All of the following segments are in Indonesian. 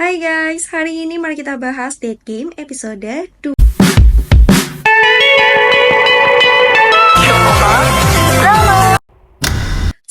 Hai guys, hari ini mari kita bahas Date Game episode 2.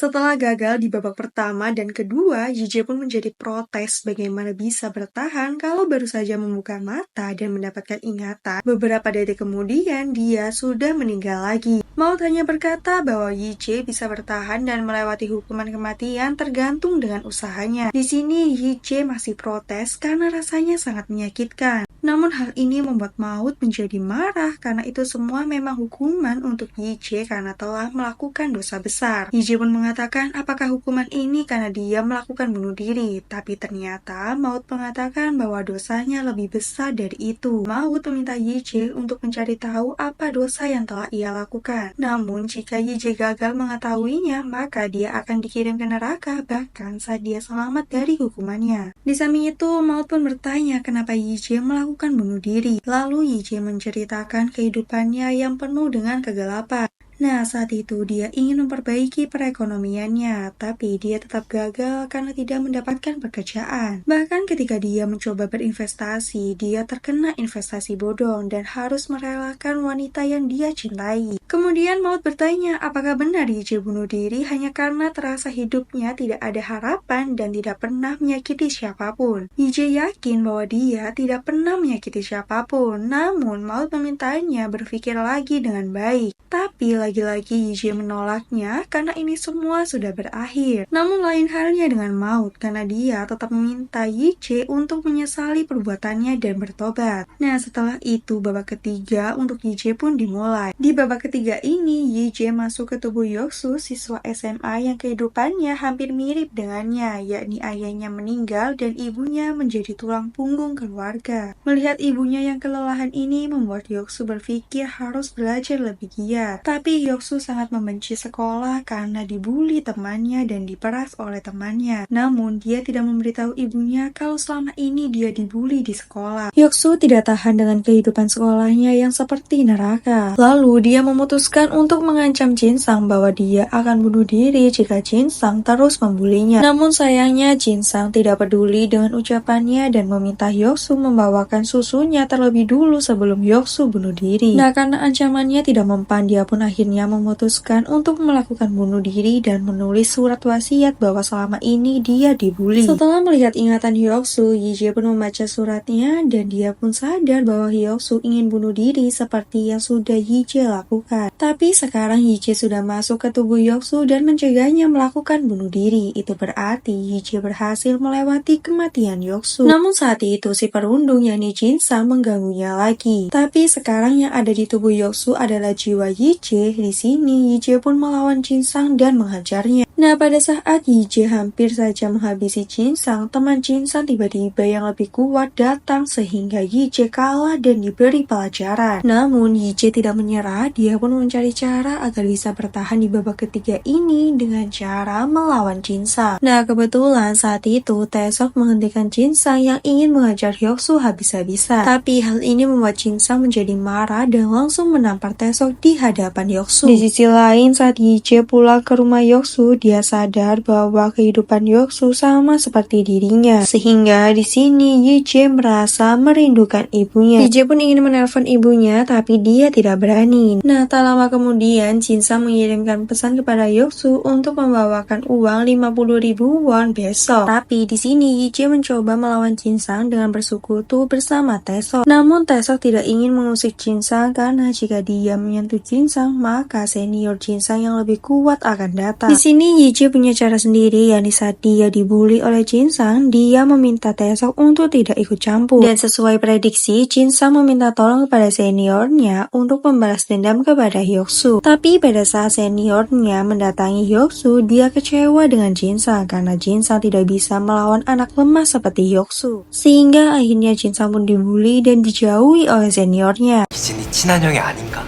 Setelah gagal di babak pertama dan kedua, YJ pun menjadi protes bagaimana bisa bertahan kalau baru saja membuka mata dan mendapatkan ingatan. Beberapa detik kemudian, dia sudah meninggal lagi. Maud hanya berkata bahwa YJ bisa bertahan dan melewati hukuman kematian tergantung dengan usahanya. Di sini YJ masih protes karena rasanya sangat menyakitkan. Namun hal ini membuat Maud menjadi marah karena itu semua memang hukuman untuk YJ karena telah melakukan dosa besar. YJ pun mengatakan apakah hukuman ini karena dia melakukan bunuh diri, tapi ternyata Maud mengatakan bahwa dosanya lebih besar dari itu. Maud meminta YJ untuk mencari tahu apa dosa yang telah ia lakukan. Namun jika YJ gagal mengetahuinya, maka dia akan dikirim ke neraka bahkan saat dia selamat dari hukumannya. Di samping itu, Maud pun bertanya kenapa YJ melakukan bunuh diri. Lalu YJ menceritakan kehidupannya yang penuh dengan kegelapan. Nah, saat itu dia ingin memperbaiki perekonomiannya, tapi dia tetap gagal karena tidak mendapatkan pekerjaan. Bahkan ketika dia mencoba berinvestasi, dia terkena investasi bodong dan harus merelakan wanita yang dia cintai. Kemudian Maud bertanya apakah benar YJ bunuh diri hanya karena terasa hidupnya tidak ada harapan dan tidak pernah menyakiti siapapun. YJ yakin bahwa dia tidak pernah menyakiti siapapun, namun Maud memintanya berpikir lagi dengan baik. Tapi lagi-lagi YJ menolaknya karena ini semua sudah berakhir. Namun lain halnya dengan Maud karena dia tetap meminta YJ untuk menyesali perbuatannya dan bertobat. Nah, setelah itu babak ketiga untuk YJ pun dimulai. Di babak ketiga ini YJ masuk ke tubuh Yoksu, siswa SMA yang kehidupannya hampir mirip dengannya, yakni ayahnya meninggal dan ibunya menjadi tulang punggung keluarga. Melihat ibunya yang kelelahan ini membuat Yoksu berpikir harus belajar lebih giat. Tapi Yoksu sangat membenci sekolah karena dibully temannya dan diperas oleh temannya. Namun dia tidak memberitahu ibunya kalau selama ini dia dibully di sekolah. Yoksu tidak tahan dengan kehidupan sekolahnya yang seperti neraka. Lalu dia memutuskan untuk mengancam Jinsang bahwa dia akan bunuh diri jika Jinsang terus membulinya. Namun sayangnya Jinsang tidak peduli dengan ucapannya dan meminta Yoksu membawakan susunya terlebih dulu sebelum Yoksu bunuh diri. Nah, karena ancamannya tidak mempan, dia pun akhirnya memutuskan untuk melakukan bunuh diri dan menulis surat wasiat bahwa selama ini dia dibully. Setelah melihat ingatan Hyoksu, YJ pun membaca suratnya dan dia pun sadar bahwa Hyoksu ingin bunuh diri seperti yang sudah YJ lakukan. Tapi sekarang YJ sudah masuk ke tubuh Hyoksu dan mencegahnya melakukan bunuh diri. Itu berarti YJ berhasil melewati kematian Hyoksu. Namun saat itu si perundung yakni Jinsang mengganggunya lagi. Tapi sekarang yang ada di tubuh Hyoksu adalah jiwa YJ. Di sini YJ pun melawan Jinsang dan menghajarnya. Nah, pada saat YJ hampir saja menghabisi Jinsang, teman Jinsang tiba-tiba yang lebih kuat datang sehingga YJ kalah dan diberi pelajaran. Namun YJ tidak menyerah, dia pun mencari cara agar bisa bertahan di babak ketiga ini dengan cara melawan Jinsang. Nah, kebetulan saat itu Taesok menghentikan Jinsang yang ingin mengajar Hyoksu habis-habisan. Tapi hal ini membuat Jinsang menjadi marah dan langsung menampar Taesok di hadapan Yoksu. Di sisi lain, saat YJ pulang ke rumah Yoksu, dia sadar bahwa kehidupan Yoksu sama seperti dirinya. Sehingga di sini YJ merasa merindukan ibunya. YJ pun ingin menelpon ibunya, tapi dia tidak berani. Nah, tak lama kemudian Jinsang mengirimkan pesan kepada Yoksu untuk membawakan uang 50.000 won besok. Tapi di sini YJ mencoba melawan Jinsang dengan bersekutu bersama Taesok. Namun Taesok tidak ingin mengusik Jinsang karena jika dia menyentuh Jinsang, maka senior Jinsang yang lebih kuat akan datang. Di sini YJ punya cara sendiri, yakni saat dia dibully oleh Jinsang, dia meminta Taesok untuk tidak ikut campur. Dan sesuai prediksi, Jinsang meminta tolong kepada seniornya untuk membalas dendam kepada Hyoksu. Tapi pada saat seniornya mendatangi Hyoksu, dia kecewa dengan Jinsang karena Jinsang tidak bisa melawan anak lemah seperti Hyoksu. Sehingga akhirnya Jinsang pun dibully dan dijauhi oleh seniornya.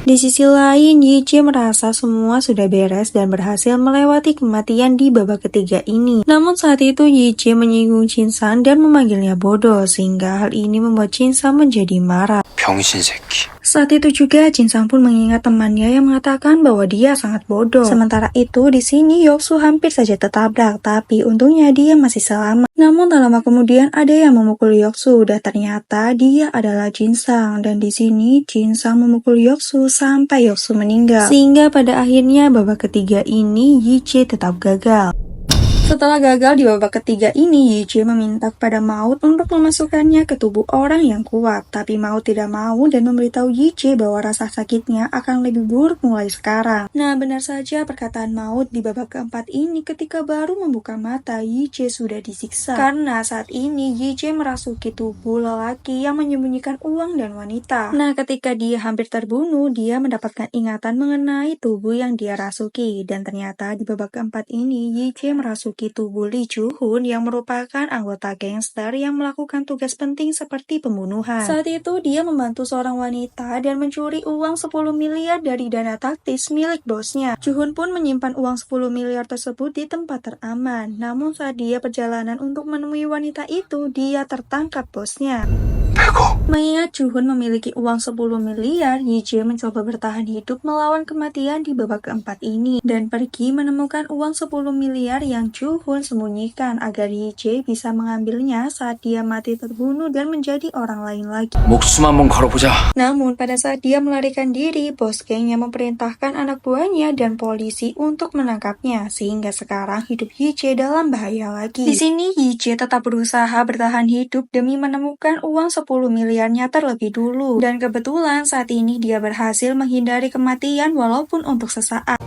Di sisi lain, YJ merasa semua sudah beres dan berhasil melewati kematian di babak ketiga ini. Namun saat itu YJ menyinggung Jinsang dan memanggilnya bodoh, sehingga hal ini membuat Jinsang menjadi marah. 병신 새끼. Saat itu juga Jin Sang pun mengingat temannya yang mengatakan bahwa dia sangat bodoh. Sementara itu di sini Yoksu hampir saja tertabrak, tapi untungnya dia masih selamat. Namun tak lama kemudian ada yang memukul Yoksu dan ternyata dia adalah Jin Sang. Dan di sini Jin Sang memukul Yoksu sampai Yoksu meninggal. Sehingga pada akhirnya babak ketiga ini Yi Jae tetap gagal. Setelah gagal di babak ketiga ini, Yi Jae meminta kepada Maut untuk memasukkannya ke tubuh orang yang kuat. Tapi Maut tidak mau dan memberitahu Yi Jae bahwa rasa sakitnya akan lebih buruk mulai sekarang. Nah, benar saja perkataan Maut di babak keempat ini ketika baru membuka mata, Yi Jae sudah disiksa. Karena saat ini Yi Jae merasuki tubuh lelaki yang menyembunyikan uang dan wanita. Nah, ketika dia hampir terbunuh, dia mendapatkan ingatan mengenai tubuh yang dia rasuki. Dan ternyata di babak keempat ini, Yi Jae merasuki tubuh Lee Joo-hun yang merupakan anggota gangster yang melakukan tugas penting seperti pembunuhan. Saat itu dia membantu seorang wanita dan mencuri uang 10 miliar dari dana taktis milik bosnya. Joo-hun pun menyimpan uang 10 miliar tersebut di tempat teraman. Namun saat dia perjalanan untuk menemui wanita itu, dia tertangkap bosnya. Mengingat Joo-hun memiliki uang 10 miliar, Yi Jae mencoba bertahan hidup melawan kematian di babak keempat ini dan pergi menemukan uang 10 miliar yang Joo-hun sembunyikan agar Yi Jae bisa mengambilnya saat dia mati terbunuh dan menjadi orang lain lagi. 목숨 한번 걸어보자. Namun pada saat dia melarikan diri, bos gengnya memerintahkan anak buahnya dan polisi untuk menangkapnya sehingga sekarang hidup Yi Jae dalam bahaya lagi. Di sini Yi Jae tetap berusaha bertahan hidup demi menemukan uang 10 miliarnya terlebih dulu dan kebetulan saat ini dia berhasil menghindari kematian walaupun untuk sesaat.